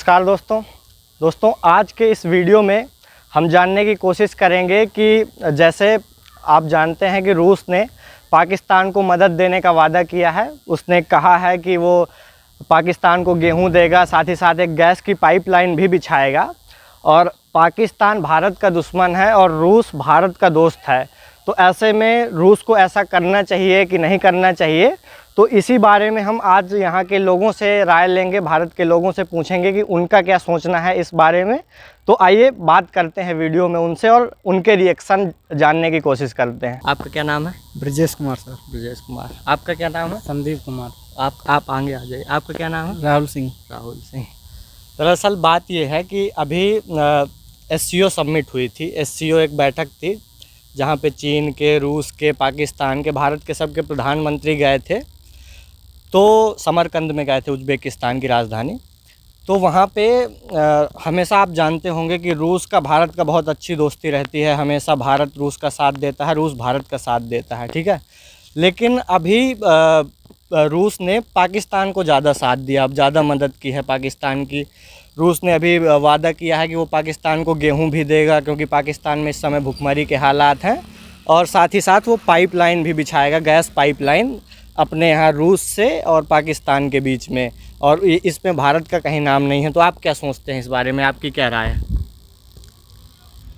नमस्कार दोस्तों आज के इस वीडियो में हम जानने की कोशिश करेंगे कि जैसे आप जानते हैं कि रूस ने पाकिस्तान को मदद देने का वादा किया है। उसने कहा है कि वो पाकिस्तान को गेहूं देगा, साथ ही साथ एक गैस की पाइपलाइन भी बिछाएगा। और पाकिस्तान भारत का दुश्मन है और रूस भारत का दोस्त है। तो ऐसे में रूस को ऐसा करना चाहिए कि नहीं करना चाहिए, तो इसी बारे में हम आज यहाँ के लोगों से राय लेंगे, भारत के लोगों से पूछेंगे कि उनका क्या सोचना है इस बारे में। तो आइए बात करते हैं वीडियो में उनसे और उनके रिएक्शन जानने की कोशिश करते हैं। आपका क्या नाम है? ब्रजेश कुमार सर। ब्रजेश कुमार। आपका क्या नाम है? संदीप कुमार। आप आगे आ जाइए। आपका क्या नाम है? राहुल सिंह। राहुल सिंह। दरअसल बात ये है कि अभी SCO समिट हुई थी। SCO एक बैठक थी जहाँ पे चीन के, रूस के, पाकिस्तान के, भारत के सबके प्रधानमंत्री गए थे। तो समरकंद में गए थे, उज़्बेकिस्तान की राजधानी। तो वहाँ पे हमेशा आप जानते होंगे कि रूस का भारत का बहुत अच्छी दोस्ती रहती है। हमेशा भारत रूस का साथ देता है, रूस भारत का साथ देता है, ठीक है। लेकिन अभी रूस ने पाकिस्तान को ज़्यादा साथ दिया, अब ज़्यादा मदद की है पाकिस्तान की। रूस ने अभी वादा किया है कि वो पाकिस्तान को गेहूं भी देगा, क्योंकि पाकिस्तान में इस समय भुखमरी के हालात हैं। और साथ ही साथ वो पाइपलाइन भी बिछाएगा, गैस पाइपलाइन अपने यहाँ रूस से और पाकिस्तान के बीच में। और इसमें भारत का कहीं नाम नहीं है। तो आप क्या सोचते हैं इस बारे में? आपकी क्या राय है?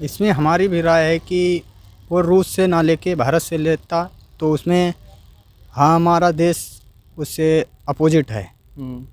इसमें हमारी भी राय है कि वो रूस से ना लेके भारत से लेता तो उसमें हमारा देश उससे अपोजिट है,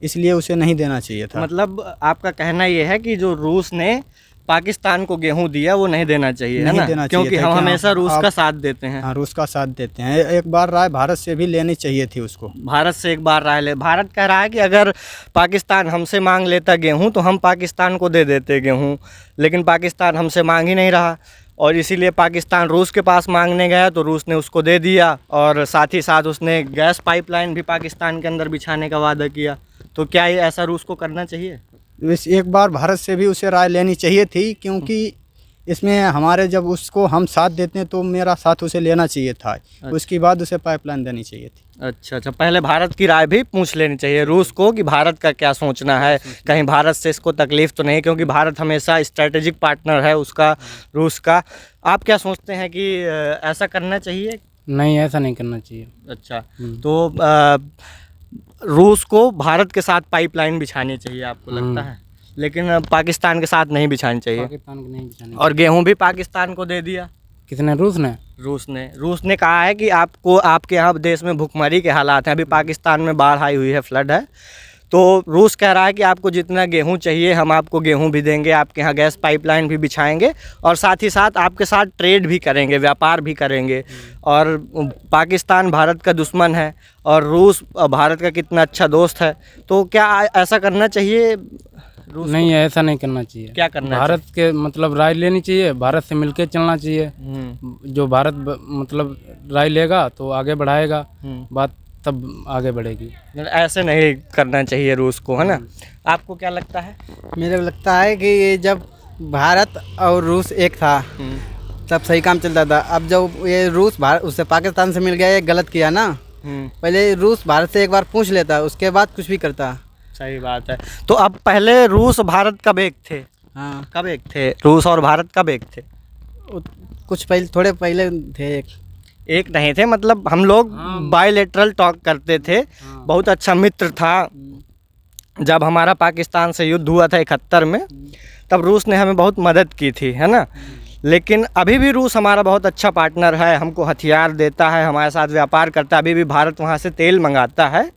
इसलिए उसे नहीं देना चाहिए था। मतलब आपका कहना ये है कि जो रूस ने पाकिस्तान को गेहूं दिया वो नहीं देना चाहिए, है ना? क्योंकि हम हमेशा रूस का साथ देते हैं। हाँ, रूस का साथ देते हैं। एक बार राय भारत से भी लेनी चाहिए थी उसको। भारत से एक बार राय ले। भारत कह रहा है कि अगर पाकिस्तान हमसे मांग लेता गेहूं तो हम पाकिस्तान को दे देते गेहूं, लेकिन पाकिस्तान हमसे मांग ही नहीं रहा और इसीलिए पाकिस्तान रूस के पास मांगने गया तो रूस ने उसको दे दिया। और साथ ही साथ उसने गैस पाइपलाइन भी पाकिस्तान के अंदर बिछाने का वादा किया। तो क्या ये ऐसा रूस को करना चाहिए? एक बार भारत से भी उसे राय लेनी चाहिए थी, क्योंकि इसमें हमारे जब उसको हम साथ देते हैं तो मेरा साथ उसे लेना चाहिए था। अच्छा। उसके बाद उसे पाइपलाइन देनी चाहिए थी। अच्छा, पहले भारत की राय भी पूछ लेनी चाहिए रूस को कि भारत का क्या सोचना है, कहीं भारत से इसको तकलीफ तो नहीं, क्योंकि भारत हमेशा स्ट्रेटेजिक पार्टनर है उसका, रूस का। आप क्या सोचते हैं कि ऐसा करना चाहिए? नहीं, ऐसा नहीं करना चाहिए। अच्छा, तो रूस को भारत के साथ पाइपलाइन बिछानी चाहिए आपको लगता है, लेकिन पाकिस्तान के साथ नहीं बिछानी चाहिए। पाकिस्तान को नहीं बिछानी। और गेहूं भी पाकिस्तान को दे दिया। किसने? रूस ने। रूस ने कहा है कि आपके यहाँ देश में भुखमरी के हालात हैं, अभी पाकिस्तान में बाढ़ आई हुई है, फ्लड है। तो रूस कह रहा है कि आपको जितना गेहूं चाहिए हम आपको गेहूं भी देंगे, आपके यहाँ गैस पाइपलाइन भी बिछाएंगे और साथ ही साथ आपके साथ ट्रेड भी करेंगे, व्यापार भी करेंगे। और पाकिस्तान भारत का दुश्मन है और रूस भारत का कितना अच्छा दोस्त है। तो क्या ऐसा करना चाहिए रूस नहीं, ऐसा नहीं करना चाहिए। क्या करना भारत के मतलब राय लेनी चाहिए, भारत से मिलकर चलना चाहिए। जो भारत मतलब राय लेगा तो आगे बढ़ाएगा बात, तब आगे बढ़ेगी। ऐसे नहीं करना चाहिए रूस को, है ना? आपको क्या लगता है? मेरे को लगता है कि ये जब भारत और रूस एक था तब सही काम चलता था। अब जब ये रूस भारत उससे पाकिस्तान से मिल गया, ये गलत किया ना। पहले रूस भारत से एक बार पूछ लेता, उसके बाद कुछ भी करता। सही बात है। तो अब पहले रूस भारत कब एक थे? हाँ, कब एक थे? रूस और भारत कब एक थे? कुछ पहले, थोड़े पहले थे। एक नहीं थे, मतलब हम लोग बायलैटरल टॉक करते थे। बहुत अच्छा मित्र था। जब हमारा पाकिस्तान से युद्ध हुआ था 71 में, तब रूस ने हमें बहुत मदद की थी, है ना? लेकिन अभी भी रूस हमारा बहुत अच्छा पार्टनर है, हमको हथियार देता है, हमारे साथ व्यापार करता है। अभी भी भारत वहाँ से तेल मंगाता है।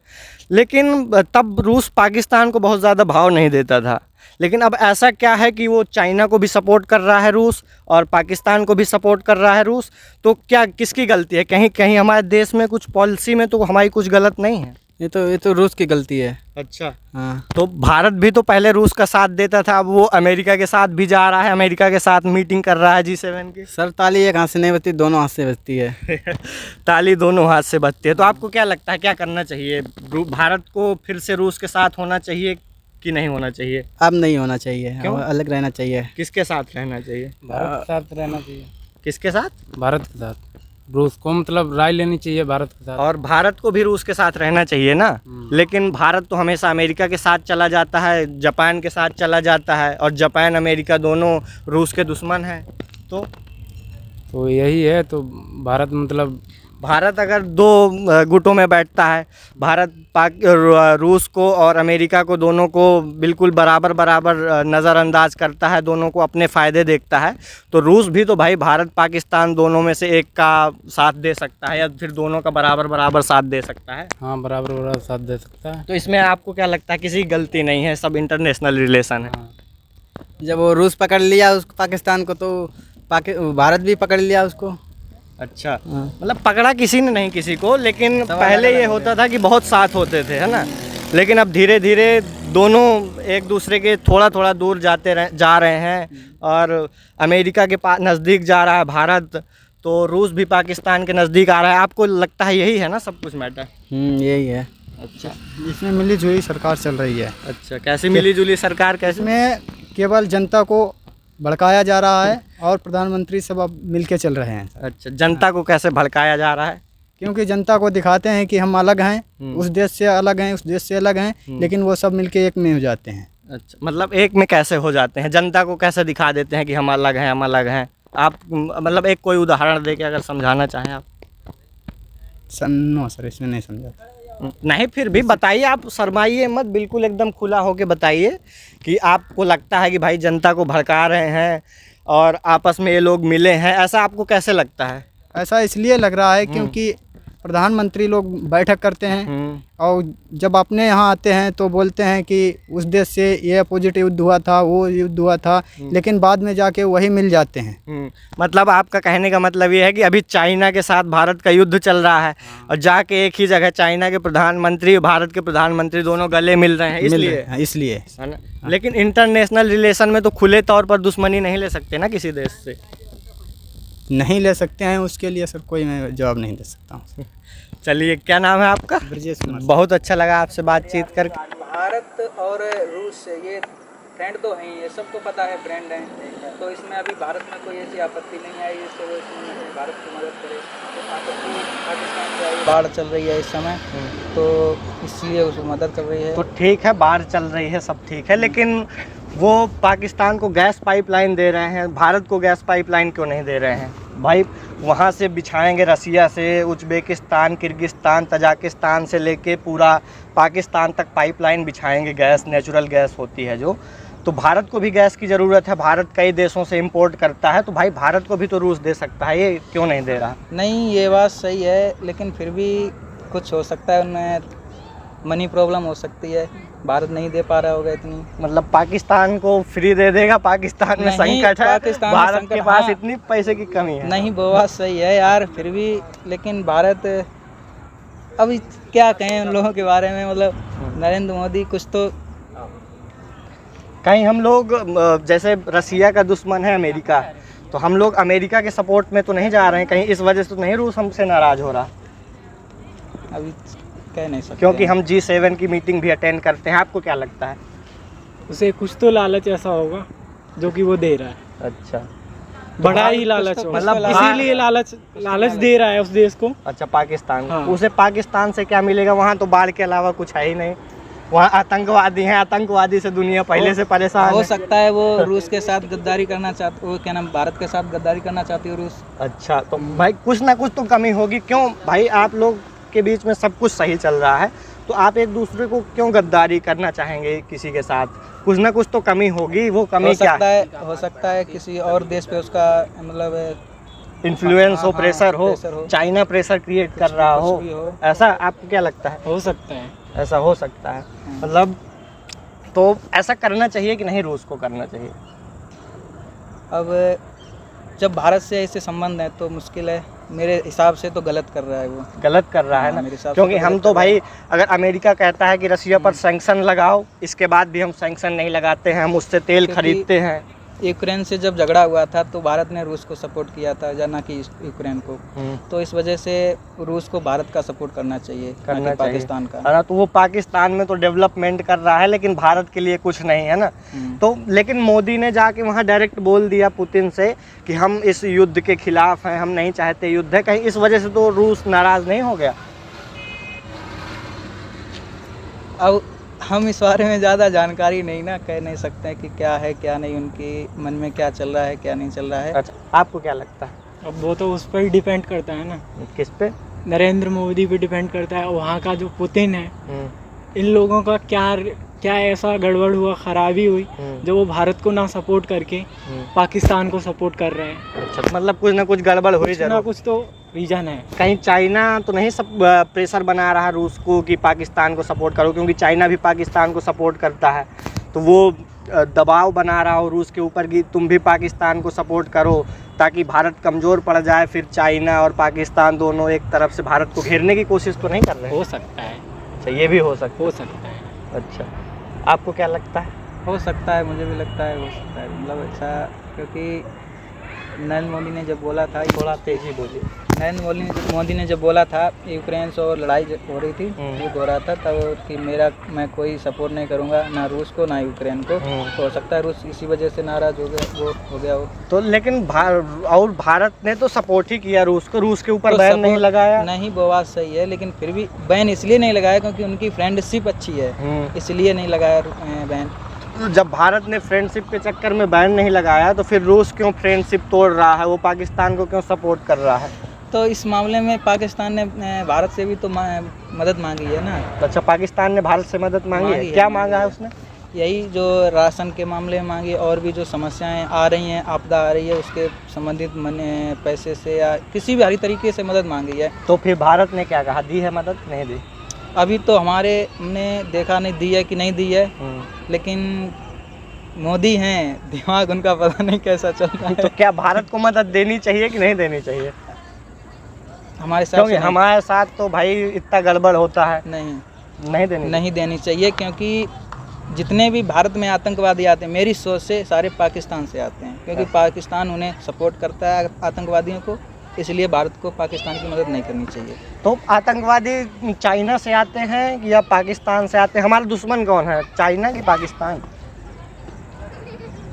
लेकिन तब रूस पाकिस्तान को बहुत ज़्यादा भाव नहीं देता था। लेकिन अब ऐसा क्या है कि वो चाइना को भी सपोर्ट कर रहा है रूस और पाकिस्तान को भी सपोर्ट कर रहा है रूस। तो क्या किसकी गलती है? कहीं कहीं हमारे देश में कुछ पॉलिसी में तो हमारी कुछ गलत नहीं है। ये तो रूस की गलती है। अच्छा, हाँ। तो भारत भी तो पहले रूस का साथ देता था, अब वो अमेरिका के साथ भी जा रहा है, अमेरिका के साथ मीटिंग कर रहा है G7 की। सर, ताली एक हाथ से नहीं बजती, दोनों हाथ से बजती है। ताली दोनों हाथ से बजती है। तो आपको क्या लगता है क्या करना चाहिए? भारत को फिर से रूस के साथ होना चाहिए कि नहीं होना चाहिए? अब नहीं होना चाहिए। क्यों? अलग रहना चाहिए। किसके साथ रहना चाहिए? भारत के साथ रहना चाहिए। किसके साथ? भारत के साथ। रूस को मतलब राय लेनी चाहिए भारत के साथ। और भारत को भी रूस के साथ रहना चाहिए ना, लेकिन भारत तो हमेशा अमेरिका के साथ चला जाता है, जापान के साथ चला जाता है, और जापान अमेरिका दोनों रूस के दुश्मन हैं। तो यही है, तो भारत मतलब भारत अगर दो गुटों में बैठता है, भारत रूस को और अमेरिका को दोनों को बिल्कुल बराबर नज़रअंदाज करता है, दोनों को अपने फ़ायदे देखता है, तो रूस भी तो भाई भारत पाकिस्तान दोनों में से एक का साथ दे सकता है, या फिर दोनों का बराबर साथ दे सकता है। हाँ, बराबर साथ दे सकता है। तो इसमें आपको क्या लगता है, किसी की गलती नहीं है, सब इंटरनेशनल रिलेशन है? जब वो रूस पकड़ लिया उस पाकिस्तान को, तो भारत भी पकड़ लिया उसको। अच्छा, मतलब पकड़ा किसी ने नहीं किसी को, लेकिन पहले ये होता था कि बहुत साथ होते थे, है ना, लेकिन अब धीरे धीरे दोनों एक दूसरे के थोड़ा दूर जा रहे हैं, और अमेरिका के पास नज़दीक जा रहा है भारत, तो रूस भी पाकिस्तान के नज़दीक आ रहा है। आपको लगता है यही है ना सब कुछ मैटर? यही है। अच्छा, इसमें मिलीजुली सरकार चल रही है। अच्छा, कैसे मिलीजुली सरकार? कैसे? इसमें केवल जनता को भड़काया जा रहा है और प्रधानमंत्री सब अब मिलके चल रहे हैं। अच्छा, जनता को कैसे भड़काया जा रहा है? क्योंकि जनता को दिखाते हैं कि हम अलग हैं, उस देश से अलग हैं, उस देश से अलग हैं, लेकिन वो सब मिलके एक में हो जाते हैं। अच्छा, मतलब एक में कैसे हो जाते हैं? जनता को कैसे दिखा देते हैं कि हम अलग हैं, हम अलग हैं? आप मतलब एक कोई उदाहरण दे के अगर समझाना चाहें आप। नो सर, इसमें नहीं समझा। नहीं, फिर भी बताइए, आप शर्माइए मत, बिल्कुल एकदम खुला होके बताइए कि आपको लगता है कि भाई जनता को भड़का रहे हैं और आपस में ये लोग मिले हैं, ऐसा आपको कैसे लगता है? ऐसा इसलिए लग रहा है क्योंकि प्रधानमंत्री लोग बैठक करते हैं और जब अपने यहाँ आते हैं तो बोलते हैं कि उस देश से ये अपोजिट युद्ध हुआ था, वो युद्ध हुआ था, लेकिन बाद में जाके वही मिल जाते हैं। मतलब आपका कहने का मतलब ये है कि अभी चाइना के साथ भारत का युद्ध चल रहा है और जाके एक ही जगह चाइना के प्रधानमंत्री भारत के प्रधानमंत्री दोनों गले मिल रहे हैं, इसलिए है ना? लेकिन इंटरनेशनल रिलेशन में तो खुले तौर पर दुश्मनी नहीं ले सकते ना किसी देश से। नहीं ले सकते हैं, उसके लिए सर कोई मैं जवाब नहीं दे सकता हूँ। चलिए, क्या नाम है आपका? ब्रजेश कुमार। बहुत अच्छा लगा आपसे बातचीत करके। भारत और रूस ये फ्रेंड तो हैं, ये सबको पता है फ्रेंड हैं, तो इसमें अभी भारत में कोई ऐसी आपत्ति नहीं आई जिससे वो इसमें भारत की मदद करे। तो आपत्ति पाकिस्तान से आई, बाढ़ चल रही है इस समय, तो इसलिए उसको मदद कर रही है। तो ठीक है, बाढ़ चल रही है, सब ठीक है, लेकिन वो पाकिस्तान को गैस पाइपलाइन दे रहे हैं, भारत को गैस पाइपलाइन क्यों नहीं दे रहे हैं भाई? वहाँ से बिछाएंगे, रसिया से उज्बेकिस्तान, किर्गिस्तान, तजाकिस्तान से लेके पूरा पाकिस्तान तक पाइपलाइन बिछाएंगे, गैस, नेचुरल गैस होती है जो, तो भारत को भी गैस की ज़रूरत है, भारत कई देशों से इंपोर्ट करता है, तो भाई भारत को भी तो रूस दे सकता है, ये क्यों नहीं दे रहा? नहीं, ये बात सही है, लेकिन फिर भी कुछ हो सकता है, उनमें मनी प्रॉब्लम हो सकती है, भारत नहीं दे पा रहा होगा इतनी। मतलब पाकिस्तान को फ्री दे देगा? पाकिस्तान में संकट है, पाकिस्तान में भारत संकट, के पास हाँ। इतनी पैसे की कमी है। नहीं, वो बात सही है यार, फिर भी लेकिन भारत अभी क्या कहें उन लोगों के बारे में, मतलब नरेंद्र मोदी कुछ तो कहीं हम लोग जैसे रसिया का दुश्मन है अमेरिका, तो हम लोग अमेरिका के सपोर्ट में तो नहीं जा रहे हैं, कहीं इस वजह से तो नहीं रूस हमसे नाराज़ हो रहा? अभी कह नहीं सकते, क्योंकि हम G7 की मीटिंग भी अटेंड करते हैं। आपको क्या लगता है? उसे कुछ तो लालच ऐसा होगा जो कि वो दे रहा है। अच्छा, बड़ा ही लालच होगा, मतलब इसीलिए लालच दे रहा है उस देश को। अच्छा, पाकिस्तान, हाँ। उसे पाकिस्तान से क्या मिलेगा? वहाँ तो बाढ़ के अलावा कुछ है ही नहीं, वहाँ आतंकवादी हैं, आतंकवादी से दुनिया पहले से परेशान हो है। सकता है वो रूस के साथ गद्दारी करना चाहते, वो क्या नाम, भारत के साथ गद्दारी करना चाहती है रूस। अच्छा, तो भाई कुछ ना कुछ तो कमी होगी। क्यों भाई, आप लोग के बीच में सब कुछ सही चल रहा है, तो आप एक दूसरे को क्यों गद्दारी करना चाहेंगे किसी के साथ? कुछ ना कुछ तो कमी होगी, वो कमी क्या है? हो सकता है किसी और देश पे उसका मतलब इन्फ्लुएंस हो, हाँ, प्रेशर हो, प्रेशर हो। चाइना प्रेशर क्रिएट कर रहा कुछ हो, भी हो। ऐसा आपको क्या लगता है? हो सकता है। ऐसा हो सकता है, मतलब तो ऐसा करना चाहिए कि नहीं रूस को करना चाहिए? अब जब भारत से ऐसे संबंध है तो मुश्किल है, मेरे हिसाब से तो गलत कर रहा है वो। गलत कर रहा है हाँ, ना, मेरे हिसाब से क्योंकि तो हम गलत तो कर रहा भाई अगर अमेरिका कहता है कि रसिया पर सैंक्शन लगाओ, इसके बाद भी हम सैंक्शन नहीं लगाते हैं, हम उससे तेल क्योंकि खरीदते हैं। यूक्रेन से जब झगड़ा हुआ था तो भारत ने रूस को सपोर्ट किया था, या ना कि यूक्रेन को। तो इस वजह से रूस को भारत का सपोर्ट करना चाहिए, ना कि पाकिस्तान का। है ना, तो वो पाकिस्तान में तो डेवलपमेंट कर रहा है लेकिन भारत के लिए कुछ नहीं है ना। तो लेकिन मोदी ने जाके वहाँ डायरेक्ट बोल दिया पुतिन से कि हम इस युद्ध के खिलाफ हैं, हम नहीं चाहते युद्ध है, कहीं इस वजह से तो रूस नाराज़ नहीं हो गया? अब हम इस बारे में ज़्यादा जानकारी नहीं ना, कह नहीं सकते हैं कि क्या है क्या नहीं, उनके मन में क्या चल रहा है क्या नहीं चल रहा है। अच्छा, आपको क्या लगता है? अब वो तो उस पर ही डिपेंड करता है ना, किस पे? नरेंद्र मोदी पे डिपेंड करता है। वहाँ का जो पुतिन है, इन लोगों का क्या ऐसा गड़बड़ हुआ, खराबी हुई जो वो भारत को ना सपोर्ट करके पाकिस्तान को सपोर्ट कर रहे हैं। अच्छा, मतलब कुछ ना कुछ गड़बड़ हुई कुछ ना जरूर। कुछ तो रीजन है। कहीं चाइना तो नहीं सब प्रेशर बना रहा रूस को कि पाकिस्तान को सपोर्ट करो, क्योंकि चाइना भी पाकिस्तान को सपोर्ट करता है, तो वो दबाव बना रहा हो रूस के ऊपर कि तुम भी पाकिस्तान को सपोर्ट करो ताकि भारत कमज़ोर पड़ जाए, फिर चाइना और पाकिस्तान दोनों एक तरफ से भारत को घेरने की कोशिश तो नहीं कर रहे? हो सकता है। अच्छा, ये भी हो सकता है। अच्छा, आपको क्या लगता है? हो सकता है, मुझे भी लगता है हो सकता है, मतलब ऐसा, क्योंकि नरेंद्र मोदी ने जब बोला था, थोड़ा तेज़ी बोलिए। नरेंद्र मोदी ने जब बोला था यूक्रेन से और लड़ाई हो रही थी, युद्ध हो रहा था, तब कि मैं कोई सपोर्ट नहीं करूंगा, ना रूस को ना यूक्रेन को। तो हो सकता है रूस इसी वजह से नाराज़ हो गया हो। तो लेकिन भारत ने तो सपोर्ट ही किया रूस को, रूस के ऊपर तो बैन नहीं लगाया। नहीं, वो बात सही है, लेकिन फिर भी बैन इसलिए नहीं लगाया क्योंकि उनकी फ्रेंडशिप अच्छी है, इसलिए नहीं लगाया बैन। जब भारत ने फ्रेंडशिप के चक्कर में बैन नहीं लगाया तो फिर रूस क्यों फ्रेंडशिप तोड़ रहा है, वो पाकिस्तान को क्यों सपोर्ट कर रहा है? तो इस मामले में पाकिस्तान ने भारत से भी तो मदद मांगी है ना। अच्छा, पाकिस्तान ने भारत से मदद मांगी है? क्या मांगा है उसने? यही जो राशन के मामले में मांगी, और भी जो समस्याएं आ रही हैं, आपदा आ रही है, उसके संबंधित पैसे से या किसी भी हर तरीके से मदद मांगी है। तो फिर भारत ने क्या कहा, दी है मदद? नहीं दी अभी तो हमने देखा नहीं दी है कि नहीं दी है, लेकिन मोदी हैं, दिमाग उनका पता नहीं कैसा चल रहा है। तो क्या भारत को मदद देनी चाहिए कि नहीं देनी चाहिए? हमारे साथ क्योंकि हमारे साथ तो भाई इतना गड़बड़ होता है। नहीं देनी चाहिए, क्योंकि जितने भी भारत में आतंकवादी आते हैं, मेरी सोच से सारे पाकिस्तान से आते हैं, क्योंकि पाकिस्तान उन्हें सपोर्ट करता है आतंकवादियों को, इसलिए भारत को पाकिस्तान की मदद नहीं करनी चाहिए। तो आतंकवादी चाइना से आते हैं या पाकिस्तान से आते हैं? हमारा दुश्मन कौन है, चाइना की पाकिस्तान?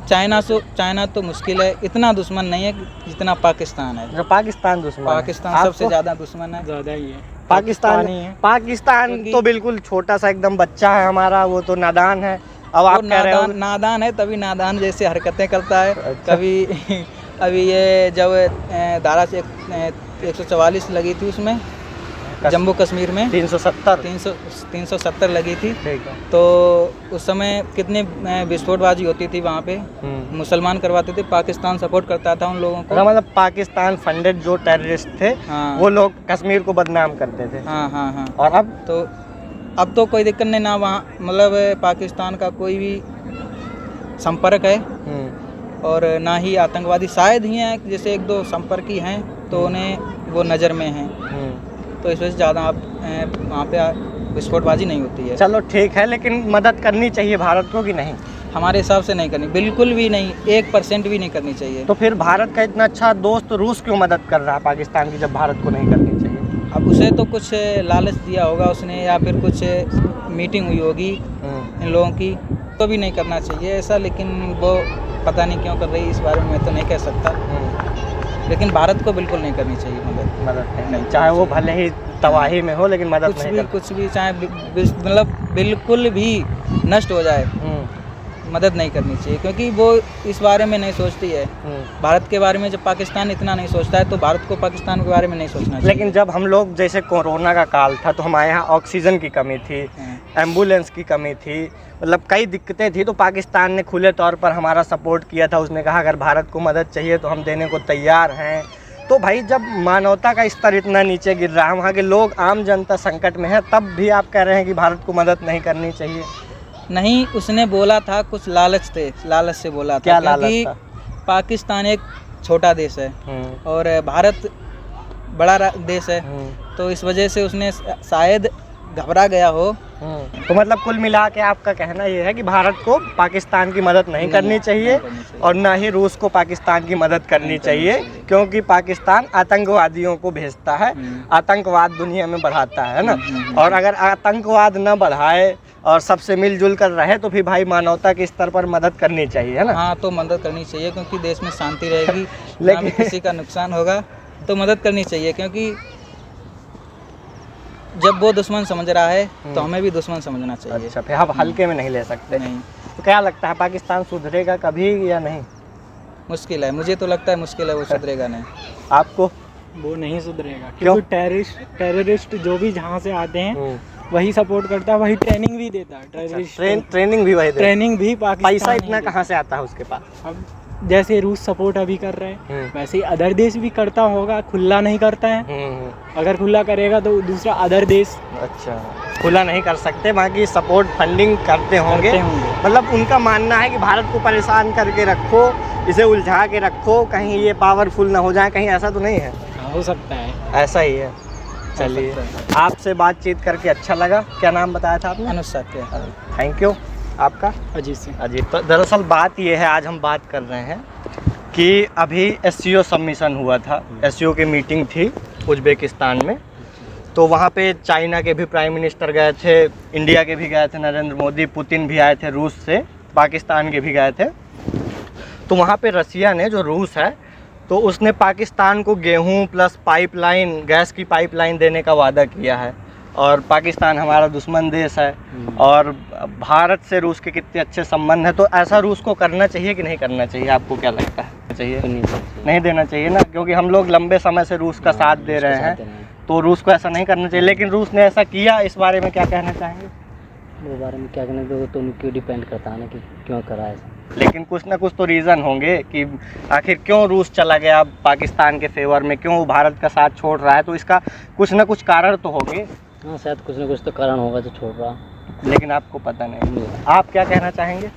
चाइना तो मुश्किल है, इतना दुश्मन नहीं है जितना पाकिस्तान है। जो पाकिस्तान दुश्मन है? पाकिस्तान सबसे ज़्यादा दुश्मन है। ज़्यादा ही है पाकिस्तान तो बिल्कुल छोटा सा एकदम बच्चा है हमारा, वो तो नादान है। अब आप कह रहे हो नादान है, तभी नादान जैसे हरकतें करता है। अच्छा। कभी अभी ये जब धारा 144 लगी थी उसमें जम्मू कश्मीर में 370 लगी थी, तो उस समय कितनी विस्फोटबाजी होती थी वहाँ पे, मुसलमान करवाते थे, पाकिस्तान सपोर्ट करता था उन लोगों को। मतलब पाकिस्तान फंडेड जो टेररिस्ट थे, हाँ, वो लोग कश्मीर को बदनाम करते थे। हाँ। और अब तो कोई दिक्कत नहीं ना, वहाँ मतलब पाकिस्तान का कोई भी संपर्क है और ना ही आतंकवादी, शायद ही हैं, जैसे एक दो संपर्की हैं तो उन्हें वो नज़र में हैं, तो इस वजह से ज़्यादा वहाँ पे विस्फोटबाजी नहीं होती है। चलो ठीक है, लेकिन मदद करनी चाहिए भारत को कि नहीं? हमारे हिसाब से नहीं करनी, बिल्कुल भी नहीं, 1% भी नहीं करनी चाहिए। तो फिर भारत का इतना अच्छा दोस्त रूस क्यों मदद कर रहा है पाकिस्तान की, जब भारत को नहीं करनी चाहिए? अब उसे तो कुछ लालच दिया होगा उसने, या फिर कुछ मीटिंग हुई होगी इन लोगों की, तो भी नहीं करना चाहिए ऐसा, लेकिन वो पता नहीं क्यों कर रही, इस बारे में मैं तो नहीं कह सकता, लेकिन भारत को बिल्कुल नहीं करनी चाहिए मदद नहीं, चाहे वो भले ही तबाही में हो, लेकिन मदद कुछ भी चाहे मतलब बिल्कुल भी नष्ट हो जाए, मदद नहीं करनी चाहिए, क्योंकि वो इस बारे में नहीं सोचती है। भारत के बारे में जब पाकिस्तान इतना नहीं सोचता है, तो भारत को पाकिस्तान के बारे में नहीं सोचना चाहिए। लेकिन जब हम लोग, जैसे कोरोना का काल था, तो हमारे यहाँ ऑक्सीजन की कमी थी, एम्बुलेंस की कमी थी, मतलब कई दिक्कतें थी, तो पाकिस्तान ने खुले तौर पर हमारा सपोर्ट किया था। उसने कहा अगर भारत को मदद चाहिए तो हम देने को तैयार हैं। तो भाई जब मानवता का स्तर इतना नीचे गिर रहा है, वहाँ के लोग, आम जनता संकट में है, तब भी आप कह रहे हैं कि भारत को मदद नहीं करनी चाहिए? नहीं, उसने बोला था कुछ लालच से बोला था। क्या लालच था? पाकिस्तान एक छोटा देश है और भारत बड़ा देश है, तो इस वजह से उसने शायद घबरा गया हो। तो मतलब कुल मिला के आपका कहना ये है कि भारत को पाकिस्तान की मदद नहीं करनी चाहिए और ना ही रूस को पाकिस्तान की मदद करनी चाहिए, क्योंकि पाकिस्तान आतंकवादियों को भेजता है, आतंकवाद दुनिया में बढ़ाता है ना। और अगर आतंकवाद न बढ़ाए और सबसे मिलजुल कर रहे तो फिर भाई मानवता के स्तर पर मदद करनी चाहिए, है ना। हाँ, तो मदद करनी चाहिए क्योंकि देश में शांति रहेगी, ना लेकिन भी किसी का नुकसान होगा, तो मदद करनी चाहिए। क्योंकि जब वो दुश्मन समझ रहा है तो हमें भी दुश्मन समझना चाहिए। अच्छा, फिर आप हल्के में नहीं ले सकते। नहीं, तो क्या लगता है पाकिस्तान सुधरेगा कभी या नहीं? मुश्किल है, मुझे तो लगता है मुश्किल है, वो सुधरेगा नहीं। आपको? वो नहीं सुधरेगा क्यों? क्योंकि टेररिस्ट जो भी जहाँ से आते हैं वही सपोर्ट करता है, वही ट्रेनिंग भी देता है। ट्रेनिंग भी वही देता है। ट्रेनिंग भी पाकिस्तान पैसा ही इतना देता कहाँ से आता है उसके पास? है। अब जैसे रूस सपोर्ट अभी कर रहे हैं वैसे ही अदर देश भी करता होगा, खुला नहीं करता है। अगर खुला करेगा तो दूसरा अदर देश अच्छा, खुला नहीं कर सकते, बाकी सपोर्ट फंडिंग करते होंगे। करते होंगे। मतलब उनका मानना है कि भारत को परेशान करके रखो, इसे उलझा के रखो, कहीं ये पावरफुल ना हो जाए, कहीं ऐसा तो नहीं है? हो सकता है, ऐसा ही है। चलिए, आपसे बातचीत करके अच्छा लगा। क्या नाम बताया था आपने? अनुसार थैंक यू। आपका? अजीत सिंह। अजीत। तो दरअसल बात ये है, आज हम बात कर रहे हैं कि अभी SCO सबमिशन हुआ था, SCO की मीटिंग थी उज्बेकिस्तान में। तो वहाँ पे चाइना के भी प्राइम मिनिस्टर गए थे, इंडिया के भी गए थे नरेंद्र मोदी, पुतिन भी आए थे रूस से, पाकिस्तान के भी गए थे। तो वहाँ पे रसिया ने, जो रूस है, तो उसने पाकिस्तान को गेहूं प्लस पाइपलाइन, गैस की पाइपलाइन देने का वादा किया है। और पाकिस्तान हमारा दुश्मन देश है और भारत से रूस के कितने अच्छे संबंध हैं। तो ऐसा रूस को करना चाहिए कि नहीं करना चाहिए? आपको क्या लगता है? चाहिए? नहीं देना चाहिए ना, क्योंकि हम लोग लंबे समय से रूस का साथ दे रहे हैं, तो रूस को ऐसा नहीं करना चाहिए। लेकिन रूस ने ऐसा किया, इस बारे में क्या कहना चाहेंगे? इस बारे में क्या कहना, तो तुम क्यों डिपेंड करता है ना कि क्यों करा ऐसा। लेकिन कुछ ना कुछ तो रीज़न होंगे कि आखिर क्यों रूस चला गया पाकिस्तान के फेवर में, क्यों वो भारत का साथ छोड़ रहा है। तो इसका कुछ ना कुछ कारण तो होंगे। हाँ, शायद कुछ ना कुछ तो कारण होगा जो छोड़ रहा, लेकिन आपको पता नहीं। आप क्या कहना चाहेंगे?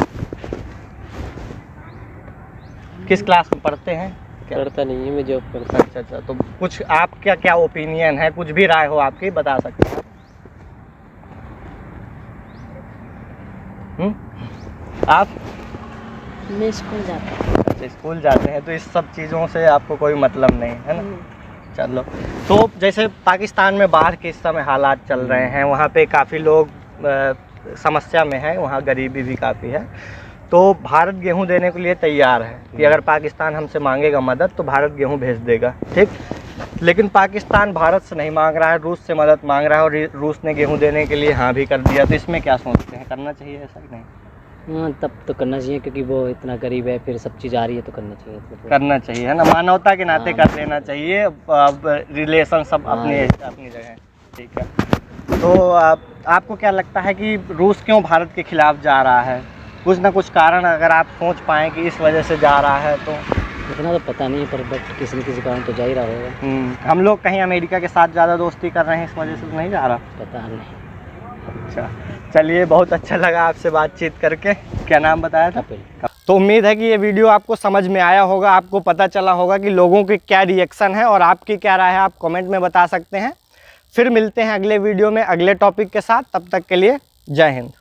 किस क्लास में पढ़ते हैं? करता नहीं है, मैं जॉब करता। अच्छा, तो कुछ आपका क्या ओपिनियन है, कुछ भी राय हो आपकी बता सकते हैं? आप? मैं स्कूल जाता हूँ। अच्छा, स्कूल जाते हैं, तो इस सब चीज़ों से आपको कोई मतलब नहीं है ना। चलो, तो जैसे पाकिस्तान में बाढ़ के इस समय हालात चल रहे हैं, वहाँ पे काफ़ी लोग समस्या में हैं, वहाँ गरीबी भी काफ़ी है। तो भारत गेहूं देने के लिए तैयार है कि अगर पाकिस्तान हमसे मांगेगा मदद तो भारत गेहूं भेज देगा, ठीक। लेकिन पाकिस्तान भारत से नहीं मांग रहा है, रूस से मदद मांग रहा है और रूस ने गेहूं देने के लिए हाँ भी कर दिया। तो इसमें क्या सोचते हैं, करना चाहिए ऐसा कि नहीं? हाँ, तब तो करना चाहिए क्योंकि वो इतना गरीब है, फिर सब चीज़ आ रही है तो करना चाहिए। करना चाहिए, है ना, मानवता के नाते कर लेना चाहिए। रिलेशन सब अपनी जगह, ठीक है। तो आपको क्या लगता है कि रूस क्यों भारत के खिलाफ जा रहा है? कुछ ना कुछ कारण अगर आप सोच पाएँ कि इस वजह से जा रहा है तो? इतना तो पता नहीं, पर बट किसी न किसी कारण तो जा ही रहा होगा। हम लोग कहीं अमेरिका के साथ ज़्यादा दोस्ती कर रहे हैं, इस वजह से तो नहीं जा रहा? पता नहीं। अच्छा, चलिए, बहुत अच्छा लगा आपसे बातचीत करके। क्या नाम बताया था? कपिल। तो उम्मीद है कि ये वीडियो आपको समझ में आया होगा, आपको पता चला होगा कि लोगों के क्या रिएक्शन है और आपकी क्या राय है, आप कमेंट में बता सकते हैं। फिर मिलते हैं अगले वीडियो में अगले टॉपिक के साथ, तब तक के लिए जय हिंद।